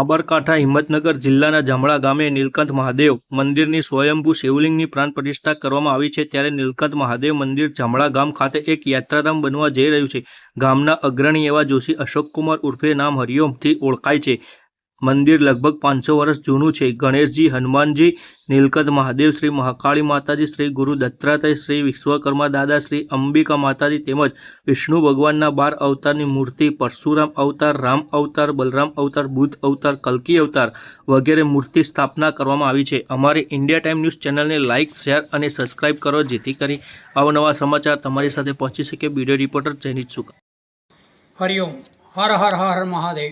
સાબરકાંઠા હિંમતનગર જિલ્લાના જામડા ગામે નીલકંઠ મહાદેવ મંદિરની સ્વયંભૂ શિવલિંગની પ્રાણ પ્રતિષ્ઠા કરવામાં આવી છે। ત્યારે નીલકંઠ મહાદેવ મંદિર જામડા ગામ ખાતે એક યાત્રાધામ બનવા જઈ રહ્યું છે। ગામના અગ્રણી એવા જોશી અશોકકુમાર ઉર્ફે નામ હરિઓમથી ઓળખાય છે। મંદિર લગભગ 500 વર્ષ જૂનું છે। ગણેશજી, હનુમાનજી, નીલકંઠ મહાદેવ, શ્રી મહાકાળી માતાજી, શ્રી ગુરુ દત્તાત્રેય, શ્રી વિશ્વકર્મા દાદા, શ્રી અંબિકા માતાજી તેમજ વિષ્ણુ ભગવાનના 12 અવતારની મૂર્તિ, પરશુરામ અવતાર, રામ અવતાર, બલરામ અવતાર, બુદ્ધ અવતાર, કલ્કી અવતાર વગેરે મૂર્તિ સ્થાપના કરવામાં આવી છે। અમારી ઇન્ડિયા ટાઈમ ન્યૂઝ ચેનલને લાઇક, શેર અને સબસ્ક્રાઇબ કરો જેથી કરી અવનવા સમાચાર તમારી સાથે પહોંચી શકે। વીડિયો રિપોર્ટર જયनीत सुका। हरिओम। हर हर हर महादेव।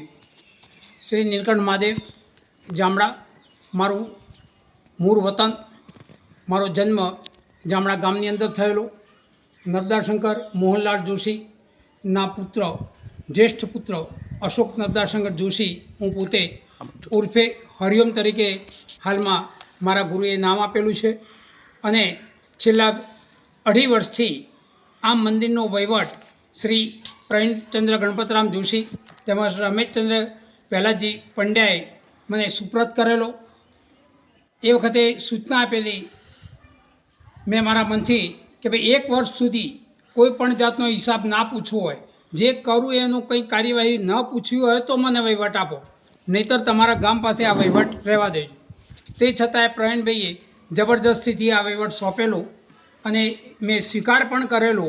श्री नीलकंठ महादेव जामड़ा मारू मूળ वतन, मारो जन्म जामड़ा गामनी अंदर थयेलो। नर्मदा शंकर मोहनलाल जोशी ना पुत्र, ज्येष्ठ पुत्र अशोक नर्मदा शंकर जोशी हूँ पोते उर्फे हरिओम तरीके हाल में मारा गुरुए नाम आपेलू है। अने छेल्ला 2.5 वर्षथी आ मंदिरनो वहीवट श्री प्रवीणचंद्र गणपतराम जोशी તેમજ રમેશચંદ્ર પહેલાજી પંડ્યાએ મને સુપ્રત કરેલો। એ વખતે સૂચના આપેલી મેં મારા મનથી કે ભાઈ 1 વર્ષ સુધી કોઈ પણ જાતનો હિસાબ ના પૂછવો હોય, જે કરું એનું કંઈ કાર્યવાહી ન પૂછવી હોય તો મને વહીવટ આપો, નહીંતર તમારા ગામ પાસે આ વહીવટ રહેવા દેજો। તે છતાંય પ્રવીણભાઈએ જબરદસ્તીથી આ વહીવટ સોંપેલો અને મેં સ્વીકાર પણ કરેલો।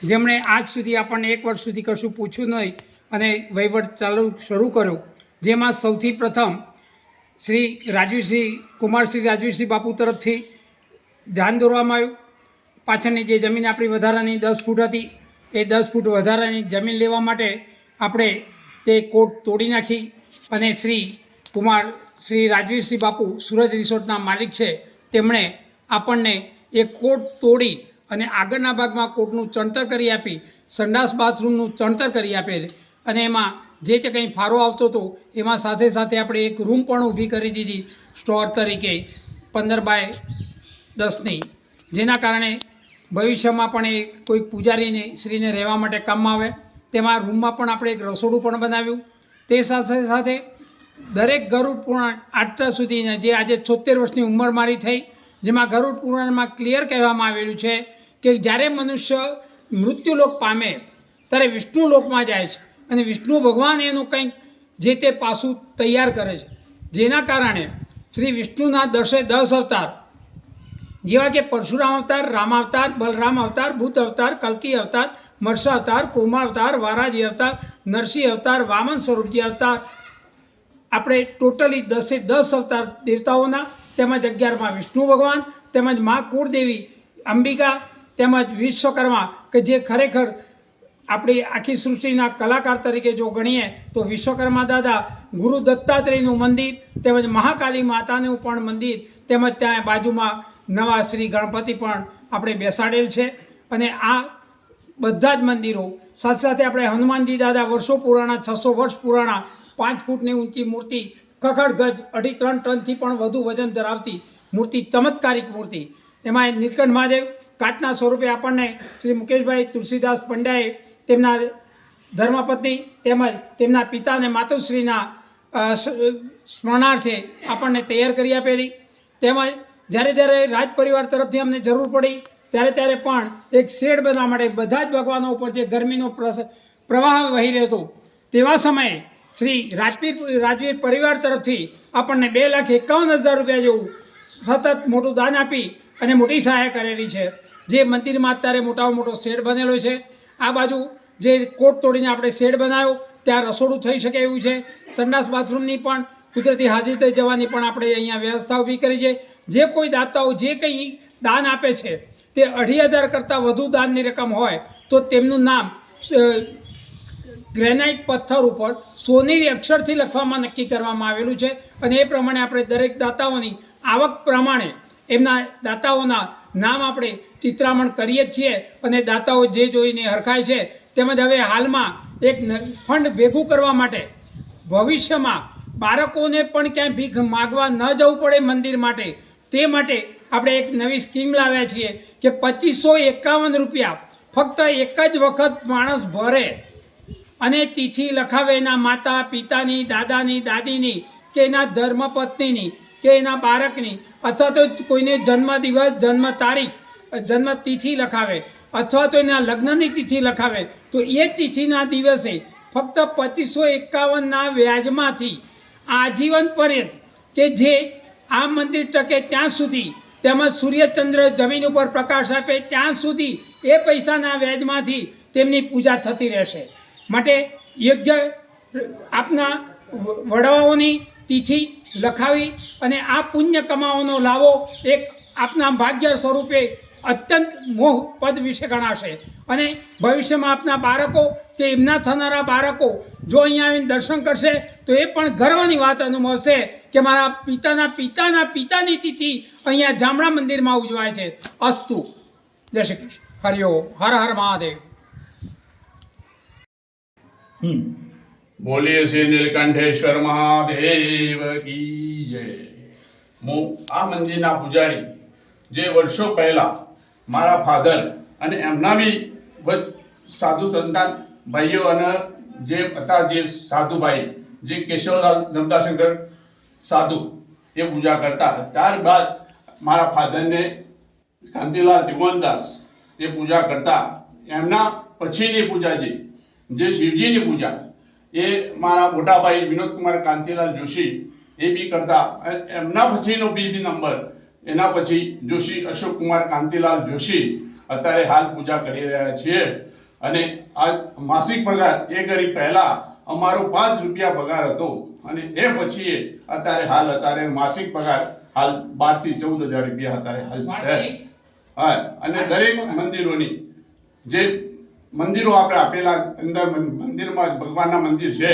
જેમણે આજ સુધી આપણને 1 વર્ષ સુધી કશું પૂછ્યું નહીં અને વહીવટ ચાલુ શરૂ કર્યો, જેમાં સૌથી પ્રથમ શ્રી રાજવીરસિંહ બાપુ તરફથી ધ્યાન દોરવામાં આવ્યું। પાછળની જે જમીન આપણી વધારાની 10 ફૂટ હતી એ 10 ફૂટ વધારાની જમીન લેવા માટે આપણે તે કોટ તોડી નાખી અને શ્રી રાજવીરસિંહ બાપુ સૂરજ રિસોર્ટના માલિક છે, તેમણે આપણને એ કોટ તોડી અને આગળના ભાગમાં કોટનું ચણતર કરી આપી, સંડાસ બાથરૂમનું ચણતર કરી આપેલ અને એમાં જે કંઈ ફાળો આવતો હતો એમાં સાથે સાથે આપણે એક રૂમ પણ ઊભી કરી દીધી સ્ટોર તરીકે 15x10ની, જેના કારણે ભવિષ્યમાં પણ એ કોઈ પૂજારીને શ્રીને રહેવા માટે કામમાં આવે। તેમાં રૂમમાં પણ આપણે એક રસોડું પણ બનાવ્યું। તે સાથે સાથે દરેક ગરુડ પુરાણ આટલા સુધીના જે આજે 76 વર્ષની ઉંમર મારી થઈ, જેમાં ગરુડ પુરાણમાં ક્લિયર કહેવામાં આવેલું છે કે જ્યારે મનુષ્ય મૃત્યુલોક પામે ત્યારે વિષ્ણુલોકમાં જાય છે અને વિષ્ણુ ભગવાન એનું કંઈક જે તે પાસું તૈયાર કરે છે, જેના કારણે શ્રી વિષ્ણુના 10 અવતાર જેવા કે પરશુરામ અવતાર, રામ અવતાર, બલરામ અવતાર, બુદ્ધ અવતાર, કલ્કી અવતાર, મત્સ્ય અવતાર, કૂર્મા અવતાર, વારાજી અવતાર, નરસિંહ અવતાર, વામન સ્વરૂપજી અવતાર, આપણે ટોટલી 10 અવતાર દેવતાઓના, તેમજ 11માં વિષ્ણુ ભગવાન, તેમજ મા કુળદેવી અંબિકા, તેમજ વિશ્વકર્મા કે જે ખરેખર આપણી આખી સૃષ્ટિના કલાકાર તરીકે જો ગણીએ તો વિશ્વકર્મા દાદા, ગુરુ દત્તાત્રેયનું મંદિર, તેમજ મહાકાળી માતાનું પણ મંદિર, તેમજ ત્યાં બાજુમાં નવા શ્રી ગણપતિ પણ આપણે બેસાડેલ છે। અને આ બધા જ મંદિરો સાથે સાથે આપણે હનુમાનજી દાદા વર્ષો પુરાણા, 600 વર્ષ પુરાણા, 5 ફૂટની ઊંચી મૂર્તિ, કખડ ગજ 2.5-3 ટનથી પણ વધુ વજન ધરાવતી મૂર્તિ, ચમત્કારિક મૂર્તિ, એમાં નીલકંઠ મહાદેવ કાચના સ્વરૂપે આપણને શ્રી મુકેશભાઈ તુલસીદાસ પંડ્યાએ તેમના ધર્મપત્ની તેમજ તેમના પિતા અને માતુશ્રીના સ્મરણાર્થે આપણને તૈયાર કરી આપેલી। તેમજ જ્યારે રાજ પરિવાર તરફથી અમને જરૂર પડી ત્યારે પણ એક શેડ બનાવવા માટે બધા જ ભગવાનો ઉપર જે ગરમીનો પ્રવાહ વહી રહ્યો હતો તેવા સમયે શ્રી રાજવીર પરિવાર તરફથી આપણને 2,51,000 રૂપિયા જેવું સતત મોટું દાન આપી અને મોટી સહાય કરેલી છે, જે મંદિરમાં અત્યારે મોટામાં મોટો શેડ બનેલો છે। આ બાજુ જે કોટ તોડીને આપણે શેડ બનાવ્યો ત્યાં રસોડું થઈ શકે એવું છે। સંડાસ બાથરૂમની પણ કુદરતી હાજરી થઈ જવાની પણ આપણે અહીંયા વ્યવસ્થા ઊભી કરી છે। જે કોઈ દાતાઓ જે કંઈ દાન આપે છે તે 2,500 કરતાં વધુ દાનની રકમ હોય તો તેમનું નામ ગ્રેનાઇટ પથ્થર ઉપર સોનેરી અક્ષરથી લખવામાં નક્કી કરવામાં આવેલું છે અને એ પ્રમાણે આપણે દરેક દાતાઓની આવક પ્રમાણે એમના દાતાઓના નામ આપણે ચિત્રામણ કરીએ જ છીએ અને દાતાઓ જે જોઈને હરખાય છે। તેમજ હવે હાલમાં એક ફંડ ભેગું કરવા માટે ભવિષ્યમાં બાળકોને પણ ક્યાંય ભીખ માગવા ન જવું પડે મંદિર માટે, તે માટે આપણે એક નવી સ્કીમ લાવ્યા છીએ કે 2551 રૂપિયા ફક્ત એક જ વખત માણસ ભરે અને તિથિ લખાવે એના માતા પિતાની, દાદાની, દાદીની કે એના ધર્મપત્નીની કે એના બાળકની અથવા તો કોઈને જન્મદિવસ જન્મ તારીખ જન્મ તિથિ લખાવે અથવા તો એના લગ્નની તિથિ લખાવે તો એ તિથિના દિવસે ફક્ત 2551ના વ્યાજમાંથી આજીવન પર્યંત કે જે આ મંદિર ટકે ત્યાં સુધી તેમજ સૂર્યચંદ્ર જમીન ઉપર પ્રકાશ આપે ત્યાં સુધી એ પૈસાના વ્યાજમાંથી તેમની પૂજા થતી રહેશે. માટે યોગ્ય આપના વડાઓની તિથિ લખાવી અને આ પુણ્ય કમાવાનો લાવો એક આપના ભાગ્ય સ્વરૂપે અત્યંત મોહપદ વિશે ગણાશે. અને ભવિષ્યમાં આપના બાળકો કે એમના થનારા બાળકો જો અહીંયા આવીને દર્શન કરશે તો એ પણ ગર્વની વાત અનુભવશે કે મારા પિતાના પિતાના પિતાની તિથિ અહીંયા જામણા મંદિરમાં ઉજવાય છે. અસ્તુ. જય શ્રી કૃષ્ણ. હરિઓમ. હર હર મહાદેવ. બોલીએ શ્રી નીલકંઠેશ્વર મહાદેવ કી જય. હું આ મંદિરના પૂજારી જે વર્ષો પહેલા મારા ફાધર અને એમના બી સાધુ સંતાન ભાઈઓ અને જે હતા જે સાધુભાઈ જે કેશવલાલ નમદાશંકર સાધુ એ પૂજા કરતા. ત્યારબાદ મારા ફાધરને કાંતિલાલ ત્રિભુવનદાસ એ પૂજા કરતા. એમના પછીની પૂજા જે શિવજીની પૂજા એ મારા મોટાભાઈ વિનોદકુમાર કાંતિલાલ જોશી એ બી કરતા. એમના પછીનો બી નંબર એના પછી જોશી અશોકકુમાર કાંતિલાલ જોશી અત્યારે હાલ પૂજા કરી રહ્યા છીએ. અને આ માસિક પગાર એ કરી પહેલા અમારો 5 રૂપિયા પગાર હતો અને એ પછી અત્યારે માસિક પગાર હાલ 12 થી 14,000 રૂપિયા અત્યારે હાલ છે. હા, અને દરેક મંદિરોની જે મંદિરો આપણે આપેલા અંદર મંદિરમાં ભગવાનના મંદિર છે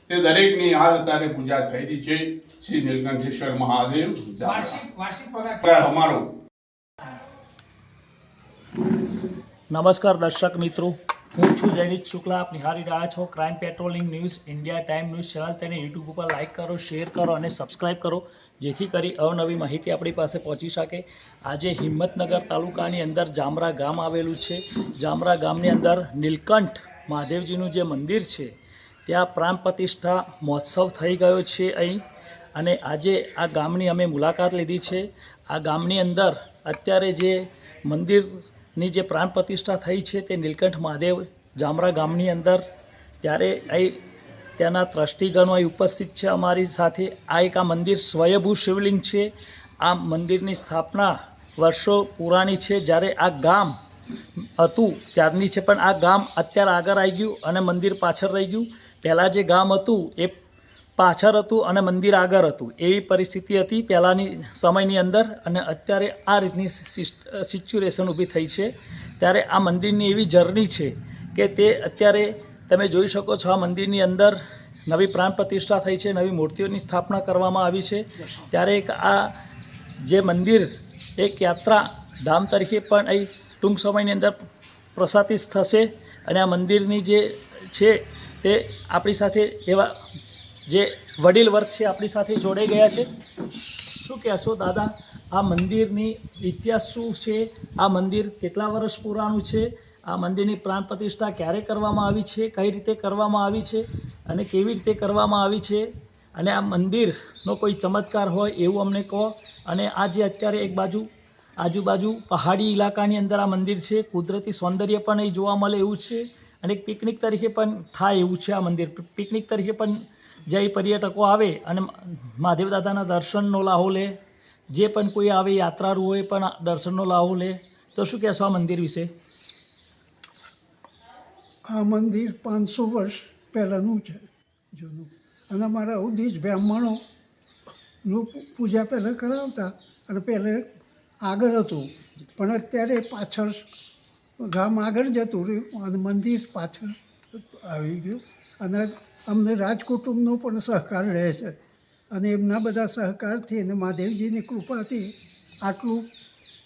તે દરેકની હાલ અત્યારે પૂજા થઈ રહી છે. શ્રી નીલકંઠેશ્વર મહાદેવ. વાર્ષિક પગાર અમારો. નમસ્કાર દર્શક મિત્રો, હું છું જયદીપ શુક્લા. આપ નિહાળી રહ્યા છો crime patrolling news India time news channel. તેને યુટ્યુબ ઉપર લાઇક કરો, શેર કરો અને સબસ્ક્રાઇબ કરો, જેથી કરી અવનવી માહિતી આપણી પાસે પહોંચી શકે. આજે હિંમતનગર તાલુકાની અંદર જામરા ગામ આવેલું છે. જામરા ગામની અંદર નીલકંઠ મહાદેવજીનું જે મંદિર છે ત્યાં પ્રાણ પ્રતિષ્ઠા મહોત્સવ થઈ ગયો છે અહીં. અને આજે આ ગામની અમે મુલાકાત લીધી છે. આ ગામની અંદર અત્યારે જે મંદિરની જે પ્રાણ પ્રતિષ્ઠા થઈ છે તે નીલકંઠ મહાદેવ જામરા ગામની અંદર, ત્યારે અહીં ત્યાંના ટ્રસ્ટીગણો અહીં ઉપસ્થિત છે અમારી સાથે. આ એક આ મંદિર સ્વયંભૂ શિવલિંગ છે. આ મંદિરની સ્થાપના વર્ષો પુરાણી છે. જ્યારે આ ગામ હતું ત્યારની છે, પણ આ ગામ અત્યારે આગળ આવી ગયું અને મંદિર પાછળ રહી ગયું. પહેલાં જે ગામ હતું એ પાછળ હતું અને મંદિર આગળ હતું, એવી પરિસ્થિતિ હતી પહેલાંની સમયની અંદર. અને અત્યારે આ રીતની સિચ્યુએશન ઊભી થઈ છે. ત્યારે આ મંદિરની એવી જર્ની છે કે તે અત્યારે તમે જોઈ શકો છો. આ મંદિરની અંદર નવી પ્રાણ પ્રતિષ્ઠા થઈ છે, નવી મૂર્તિઓની સ્થાપના કરવામાં આવી છે. ત્યારે એક આ જે મંદિર એક યાત્રા ધામ તરીકે પણ અહીં ટૂંક સમયની અંદર પ્રસારિત થશે. અને આ મંદિરની જે છે તે આપણી સાથે એવા જે વડીલ વર્ગ છે આપણી સાથે જોડાઈ ગયા છે. શું કહેશો દાદા, આ મંદિરની ઇતિહાસ શું છે? આ મંદિર કેટલા વર્ષ પુરાણું છે? આ મંદિરની પ્રાણ પ્રતિષ્ઠા ક્યારે કરવામાં આવી છે? કઈ રીતે કરવામાં આવી છે અને કેવી રીતે કરવામાં આવી છે? અને આ મંદિરનો કોઈ ચમત્કાર હોય એવું અમને કહો. અને આ જે અત્યારે એક બાજુ આજુબાજુ પહાડી ઇલાકાની અંદર આ મંદિર છે, કુદરતી સૌંદર્ય પણ અહીં જોવા મળે એવું છે. અને એક પિકનિક તરીકે પણ થાય એવું છે આ મંદિર. પિકનિક તરીકે પણ જે પર્યટકો આવે અને મહાદેવ દાદાના દર્શનનો લાહો લે, જે પણ કોઈ આવે યાત્રાળુ હોય પણ દર્શનનો લાહો લે. તો શું કહેશો આ મંદિર વિશે? આ મંદિર 500 વર્ષ પહેલાંનું છે, જૂનું. અને મારા ઉદ્દેશ બ્રાહ્મણોનું પૂજા પહેલાં કરાવતા અને પહેલાં આગળ હતું, પણ અત્યારે પાછળ ગામ આગળ જતું રહ્યું અને મંદિર પાછળ આવી ગયું. અને અમને રાજકુટુંબનો પણ સહકાર રહે છે. અને એમના બધા સહકારથી અને મહાદેવજીની કૃપાથી આટલું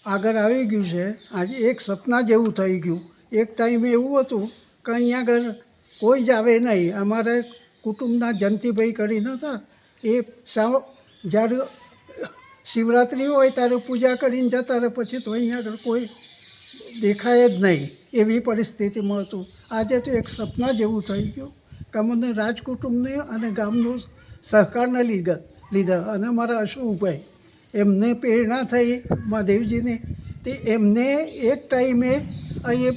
આગળ આવી ગયું છે. આજે એક સપના જેવું થઈ ગયું. એક ટાઈમે એવું હતું કે અહીંયા આગળ કોઈ જ આવે નહીં. અમારે કુટુંબના જયંતિભાઈ કરીને હતા, એ જ્યારે શિવરાત્રિ હોય ત્યારે પૂજા કરીને જતા રહે, પછી તો અહીંયા આગળ કોઈ દેખાય જ નહીં, એવી પરિસ્થિતિમાં હતું. આજે તો એક સપના જેવું થઈ ગયું કે મને રાજકુટુંબને અને ગામનો સહકારના લીધે લીધા. અને અમારા અશોકભાઈ એમને પ્રેરણા થઈ મહાદેવજીની, તે એમને એક ટાઈમે અહીં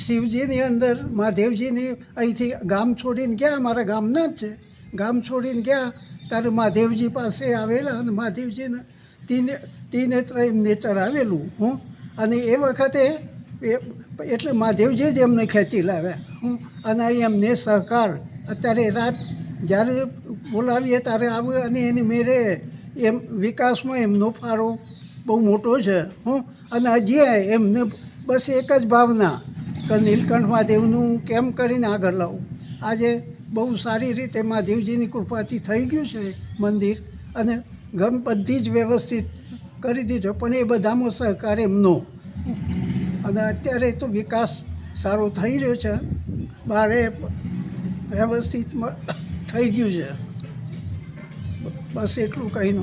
શિવજીની અંદર મહાદેવજીની અહીંથી ગામ છોડીને ગયા, અમારા ગામના જ છે, ગામ છોડીને ગયા ત્યારે મહાદેવજી પાસે આવેલા અને મહાદેવજીને તિનેત્ર એમને ચડાવેલું અને એ વખતે એટલે મહાદેવજી જ એમને ખેંચી લાવ્યા અને અહીં એમને સહકાર અત્યારે રાત જ્યારે બોલાવીએ ત્યારે આવે અને એની મેરે એમ વિકાસમાં એમનો ફાળો બહુ મોટો છે અને હજી એમને બસ એક જ ભાવના કે નીલકંઠ મહાદેવનું કેમ કરીને આગળ લાવું. આજે બહુ સારી રીતે મહાદેવજીની કૃપાથી થઈ ગયું છે મંદિર અને બધી જ વ્યવસ્થિત કરી દીધો, પણ એ બધામાં સહકાર એમનો અને અત્યારે તો વિકાસ સારો થઈ રહ્યો છે, બારે વ્યવસ્થિત થઈ ગયું છે. બસ એટલું કહીને